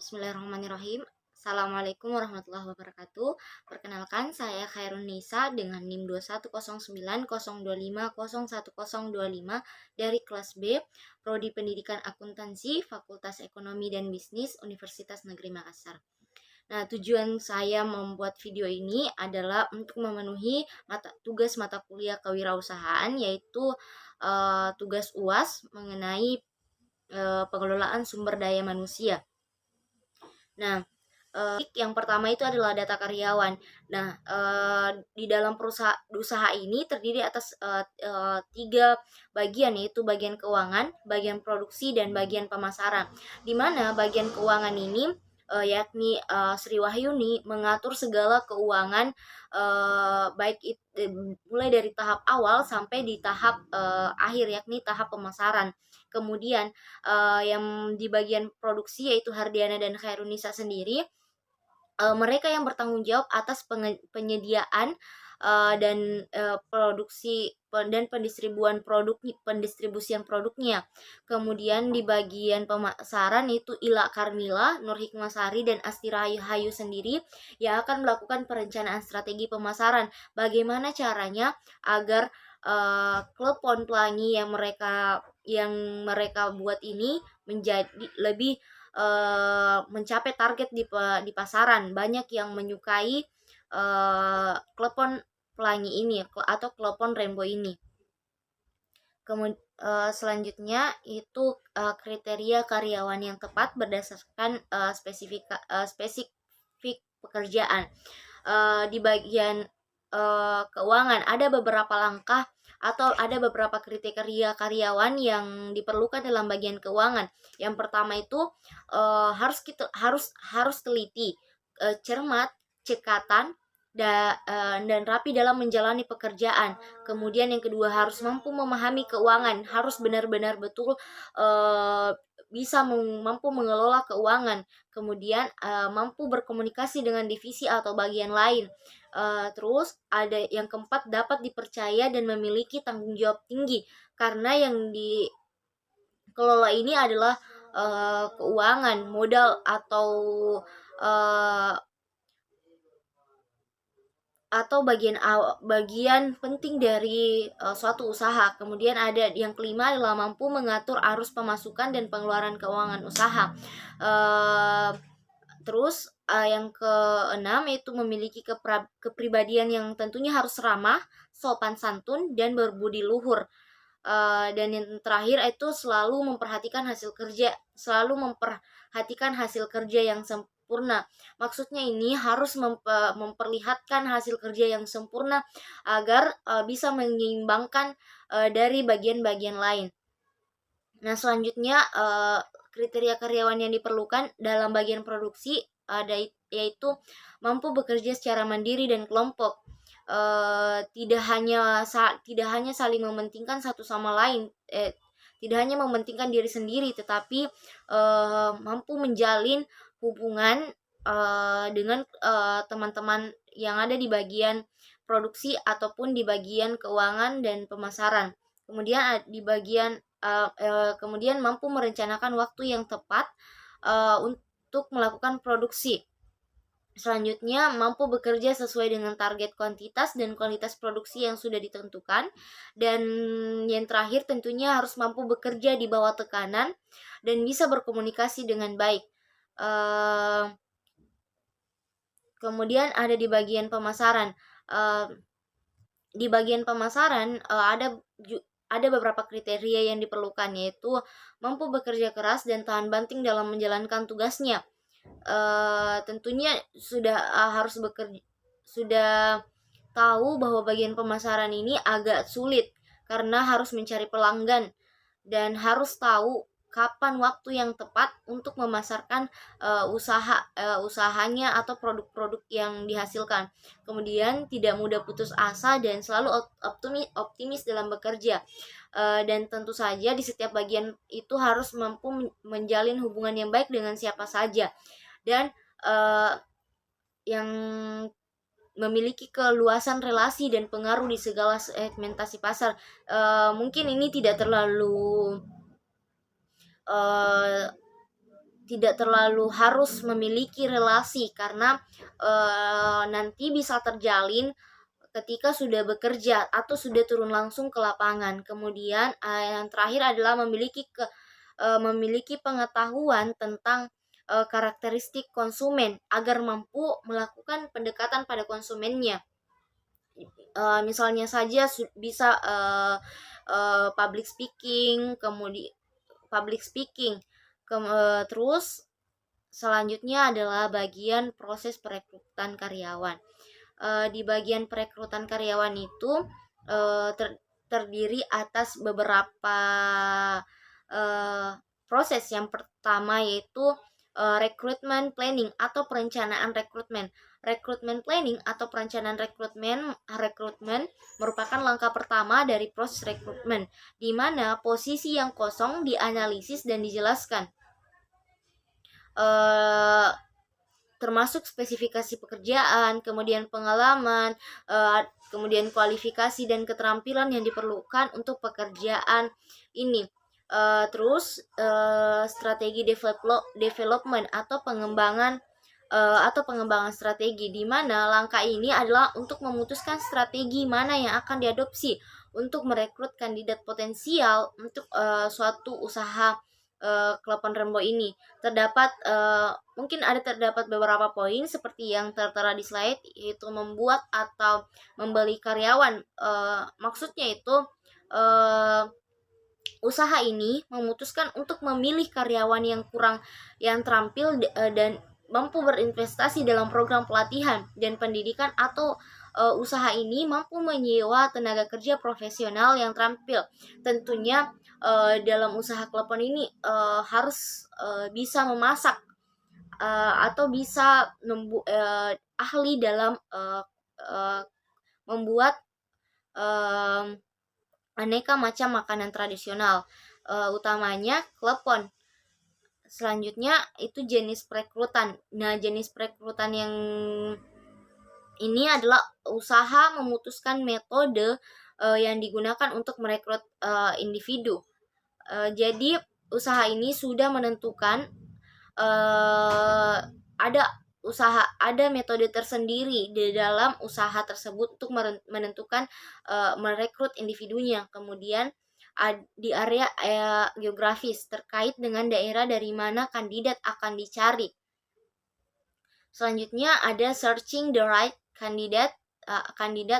Bismillahirrahmanirrahim. Assalamualaikum warahmatullahi wabarakatuh. Perkenalkan, saya Khairun Nisa dengan NIM 2109025011025 dari kelas B, Prodi Pendidikan Akuntansi, Fakultas Ekonomi dan Bisnis, Universitas Negeri Makassar. Nah, tujuan saya membuat video ini adalah untuk memenuhi tugas mata kuliah kewirausahaan, yaitu tugas UAS mengenai pengelolaan sumber daya manusia. Nah, yang pertama itu adalah data karyawan. Nah, di dalam usaha ini terdiri atas tiga bagian, yaitu bagian keuangan, bagian produksi, dan bagian pemasaran. Di mana bagian keuangan ini yakni Sri Wahyuni mengatur segala keuangan, baik mulai dari tahap awal sampai di tahap akhir, yakni tahap pemasaran. Kemudian yang di bagian produksi yaitu Hardiana dan Khairunisa sendiri, mereka yang bertanggung jawab atas penyediaan dan produksi dan pendistribusian produknya. Kemudian di bagian pemasaran itu Ila Karmila, Nur Hikmasari, dan Asti Rahayu sendiri yang akan melakukan perencanaan strategi pemasaran. Bagaimana caranya agar klepon pelangi yang mereka buat ini menjadi lebih mencapai target di pasaran. Banyak yang menyukai klepon pelangi ini atau klepon rainbow ini. Kemudian selanjutnya itu kriteria karyawan yang tepat berdasarkan spesifik pekerjaan. Di bagian keuangan ada beberapa langkah atau ada beberapa kriteria karyawan yang diperlukan dalam bagian keuangan. Yang pertama itu harus teliti, cermat, cekatan, dan rapi dalam menjalani pekerjaan. Kemudian yang kedua harus mampu memahami keuangan, harus benar-benar betul bisa mampu mengelola keuangan. Kemudian mampu berkomunikasi dengan divisi atau bagian lain. Terus ada yang keempat, dapat dipercaya dan memiliki tanggung jawab tinggi, karena yang dikelola ini adalah keuangan, modal atau bagian penting dari suatu usaha. Kemudian ada yang kelima adalah mampu mengatur arus pemasukan dan pengeluaran keuangan usaha. Terus yang keenam itu memiliki kepribadian yang tentunya harus ramah, sopan santun, dan berbudi luhur. Dan yang terakhir itu selalu memperhatikan hasil kerja yang sempurna. Maksudnya ini harus memperlihatkan hasil kerja yang sempurna agar bisa menyeimbangkan dari bagian-bagian lain. Nah, selanjutnya kriteria karyawan yang diperlukan dalam bagian produksi yaitu mampu bekerja secara mandiri dan kelompok. Tidak hanya saling mementingkan satu sama lain, tidak hanya mementingkan diri sendiri, tetapi mampu menjalin hubungan dengan teman-teman yang ada di bagian produksi ataupun di bagian keuangan dan pemasaran. Kemudian mampu merencanakan waktu yang tepat untuk melakukan produksi. Selanjutnya, mampu bekerja sesuai dengan target kuantitas dan kualitas produksi yang sudah ditentukan. Dan yang terakhir tentunya harus mampu bekerja di bawah tekanan dan bisa berkomunikasi dengan baik. Kemudian ada di bagian pemasaran. Di bagian pemasaran ada beberapa kriteria yang diperlukan, yaitu mampu bekerja keras dan tahan banting dalam menjalankan tugasnya. Tentunya sudah tahu bahwa bagian pemasaran ini agak sulit karena harus mencari pelanggan dan harus tahu kapan waktu yang tepat untuk memasarkan usahanya atau produk-produk yang dihasilkan. Kemudian tidak mudah putus asa dan selalu optimis dalam bekerja. Dan tentu saja di setiap bagian itu harus mampu menjalin hubungan yang baik dengan siapa saja, dan yang memiliki keluasan relasi dan pengaruh di segala segmentasi pasar. Mungkin ini tidak terlalu tidak terlalu harus memiliki relasi, karena nanti bisa terjalin ketika sudah bekerja atau sudah turun langsung ke lapangan. Kemudian yang terakhir adalah memiliki pengetahuan tentang karakteristik konsumen agar mampu melakukan pendekatan pada konsumennya. Misalnya saja bisa public speaking, kemudian terus selanjutnya adalah bagian proses perekrutan karyawan. Di bagian perekrutan karyawan itu terdiri atas beberapa proses. Yang pertama yaitu rekrutmen planning atau perencanaan rekrutmen. Rekrutmen planning atau perencanaan rekrutmen merupakan langkah pertama dari proses rekrutmen, di mana posisi yang kosong dianalisis dan dijelaskan, termasuk spesifikasi pekerjaan, kemudian pengalaman, kemudian kualifikasi dan keterampilan yang diperlukan untuk pekerjaan ini. Terus strategi development atau pengembangan strategi, di mana langkah ini adalah untuk memutuskan strategi mana yang akan diadopsi untuk merekrut kandidat potensial untuk suatu usaha Klepon Rembo ini. Mungkin terdapat beberapa poin seperti yang tertera di slide, yaitu membuat atau membeli karyawan. Maksudnya itu usaha ini memutuskan untuk memilih karyawan yang terampil dan mampu berinvestasi dalam program pelatihan dan pendidikan, atau usaha ini mampu menyewa tenaga kerja profesional yang terampil. Tentunya dalam usaha klepon ini harus bisa memasak atau bisa ahli dalam membuat aneka macam makanan tradisional, utamanya klepon. Selanjutnya itu jenis perekrutan. Nah, jenis perekrutan yang ini adalah usaha memutuskan metode yang digunakan untuk merekrut individu. Jadi usaha ini sudah menentukan ada metode tersendiri di dalam usaha tersebut untuk menentukan merekrut individunya. Kemudian di area geografis terkait dengan daerah dari mana kandidat akan dicari. Selanjutnya ada searching the right kandidat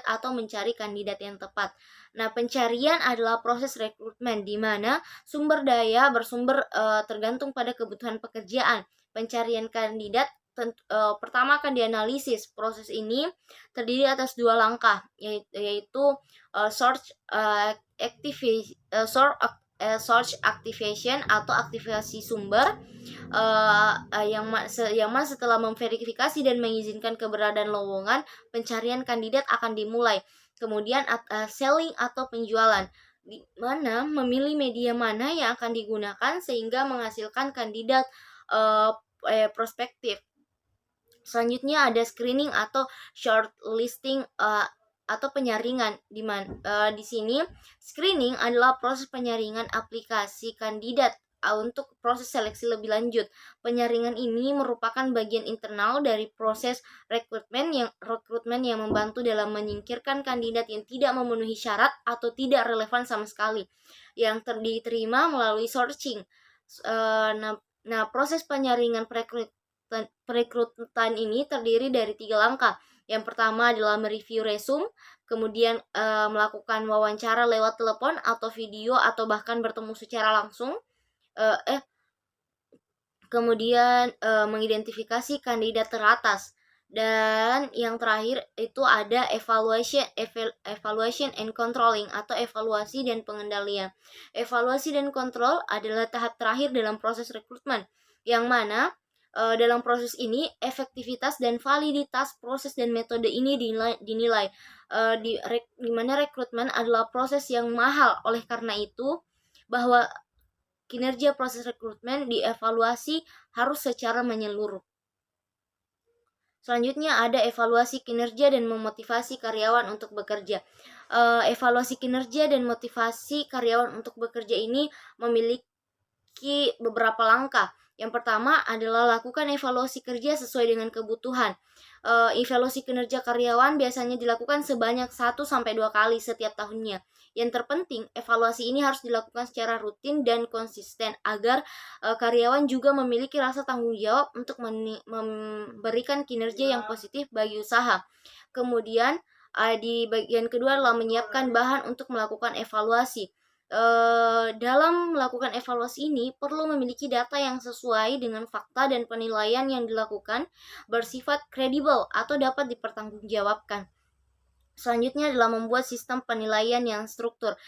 atau mencari kandidat yang tepat. Nah, pencarian adalah proses rekrutmen di mana sumber daya bersumber tergantung pada kebutuhan pekerjaan. Pencarian kandidat pertama akan dianalisis. Proses ini terdiri atas 2 langkah, yaitu search activation atau aktivasi sumber, yang mana setelah memverifikasi dan mengizinkan keberadaan lowongan, pencarian kandidat akan dimulai. Kemudian selling atau penjualan, di mana memilih media mana yang akan digunakan sehingga menghasilkan kandidat prospektif. Selanjutnya ada screening atau shortlisting atau penyaringan, di sini screening adalah proses penyaringan aplikasi kandidat untuk proses seleksi lebih lanjut. Penyaringan ini merupakan bagian internal dari proses rekrutmen yang membantu dalam menyingkirkan kandidat yang tidak memenuhi syarat atau tidak relevan sama sekali yang diterima melalui searching. Nah, proses penyaringan perekrutan ini terdiri dari 3 langkah. Yang pertama adalah mereview resume, kemudian melakukan wawancara lewat telepon atau video atau bahkan bertemu secara langsung. Kemudian mengidentifikasi kandidat teratas. Dan yang terakhir itu ada evaluation and controlling atau evaluasi dan pengendalian. Evaluasi dan kontrol adalah tahap terakhir dalam proses rekrutmen, yang mana dalam proses ini efektivitas dan validitas proses dan metode ini dinilai. Di mana rekrutmen adalah proses yang mahal, oleh karena itu bahwa kinerja proses rekrutmen dievaluasi harus secara menyeluruh. Selanjutnya ada evaluasi kinerja dan memotivasi karyawan untuk bekerja. Evaluasi kinerja dan motivasi karyawan untuk bekerja ini memiliki beberapa langkah. Yang pertama adalah lakukan evaluasi kerja sesuai dengan kebutuhan. Evaluasi kinerja karyawan biasanya dilakukan sebanyak 1 sampai 2 kali setiap tahunnya. Yang terpenting, evaluasi ini harus dilakukan secara rutin dan konsisten agar karyawan juga memiliki rasa tanggung jawab untuk memberikan kinerja yang positif bagi usaha. Kemudian, di bagian kedua adalah menyiapkan bahan untuk melakukan evaluasi. Dalam melakukan evaluasi ini perlu memiliki data yang sesuai dengan fakta dan penilaian yang dilakukan bersifat kredibel atau dapat dipertanggungjawabkan. Selanjutnya adalah membuat sistem penilaian yang struktur.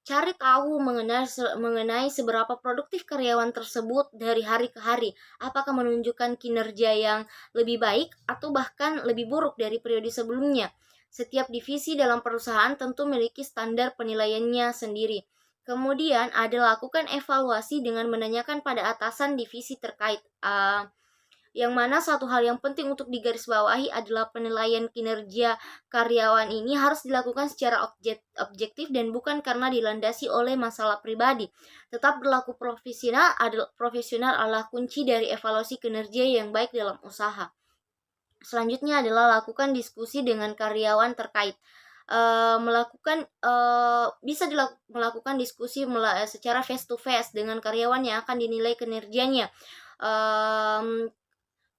Cari tahu mengenai seberapa produktif karyawan tersebut dari hari ke hari. Apakah menunjukkan kinerja yang lebih baik atau bahkan lebih buruk dari periode sebelumnya. Setiap divisi dalam perusahaan tentu memiliki standar penilaiannya sendiri. Kemudian ada lakukan evaluasi dengan menanyakan pada atasan divisi terkait. Yang mana satu hal yang penting untuk digarisbawahi adalah penilaian kinerja karyawan ini harus dilakukan secara objektif dan bukan karena dilandasi oleh masalah pribadi. Tetap berlaku profesional adalah kunci dari evaluasi kinerja yang baik dalam usaha. Selanjutnya adalah lakukan diskusi dengan karyawan terkait. Melakukan diskusi secara face to face dengan karyawan yang akan dinilai kinerjanya.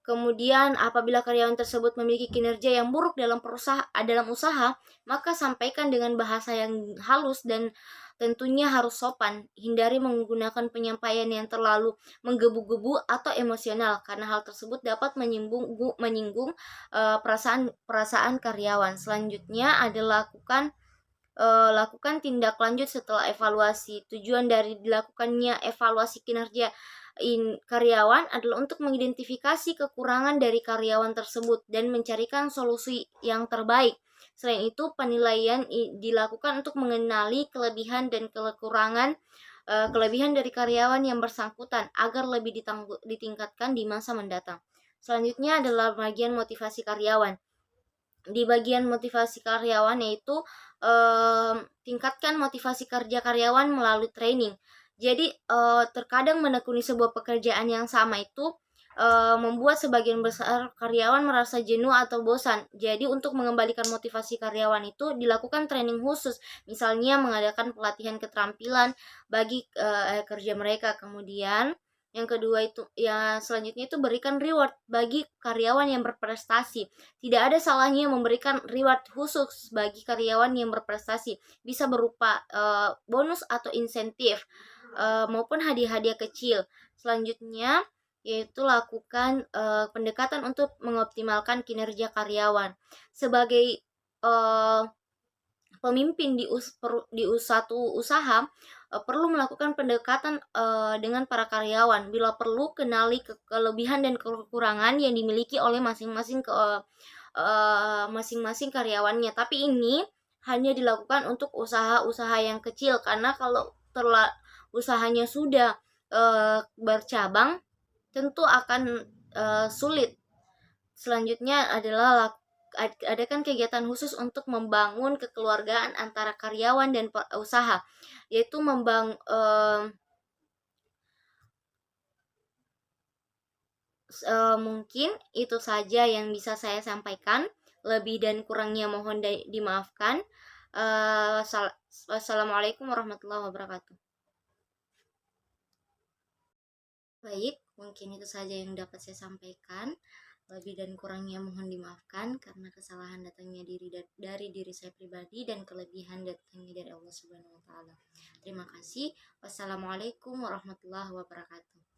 Kemudian apabila karyawan tersebut memiliki kinerja yang buruk dalam usaha, maka sampaikan dengan bahasa yang halus dan tentunya harus sopan. Hindari menggunakan penyampaian yang terlalu menggebu-gebu atau emosional karena hal tersebut dapat menyinggung perasaan karyawan. Selanjutnya adalah lakukan tindak lanjut setelah evaluasi. Tujuan dari dilakukannya evaluasi kinerja karyawan adalah untuk mengidentifikasi kekurangan dari karyawan tersebut dan mencarikan solusi yang terbaik. Selain itu, penilaian dilakukan untuk mengenali kelebihan dan kelebihan dari karyawan yang bersangkutan agar lebih ditingkatkan di masa mendatang. Selanjutnya adalah bagian motivasi karyawan. Di bagian motivasi karyawan yaitu tingkatkan motivasi kerja karyawan melalui training. Jadi terkadang menekuni sebuah pekerjaan yang sama itu membuat sebagian besar karyawan merasa jenuh atau bosan. Jadi untuk mengembalikan motivasi karyawan itu dilakukan training khusus, misalnya mengadakan pelatihan keterampilan bagi kerja mereka. Kemudian yang kedua itu, yang selanjutnya itu berikan reward bagi karyawan yang berprestasi. Tidak ada salahnya memberikan reward khusus bagi karyawan yang berprestasi, bisa berupa bonus atau insentif maupun hadiah-hadiah kecil. Selanjutnya yaitu lakukan pendekatan untuk mengoptimalkan kinerja karyawan. Sebagai pemimpin di satu usaha perlu melakukan pendekatan dengan para karyawan. Bila perlu, kenali kelebihan dan kekurangan yang dimiliki oleh masing-masing karyawannya. Tapi ini hanya dilakukan untuk usaha-usaha yang kecil, karena kalau usahanya sudah bercabang, tentu akan sulit. Selanjutnya adalah adakan kegiatan khusus untuk membangun kekeluargaan antara karyawan dan usaha, yaitu mungkin itu saja yang bisa saya sampaikan. Lebih dan kurangnya mohon dimaafkan. Wassalamualaikum warahmatullahi wabarakatuh. Baik, mungkin itu saja yang dapat saya sampaikan. Lebih dan kurangnya mohon dimaafkan karena kesalahan datangnya dari diri saya pribadi dan kelebihan datangnya dari Allah Subhanahu wa taala. Terima kasih. Wassalamualaikum warahmatullahi wabarakatuh.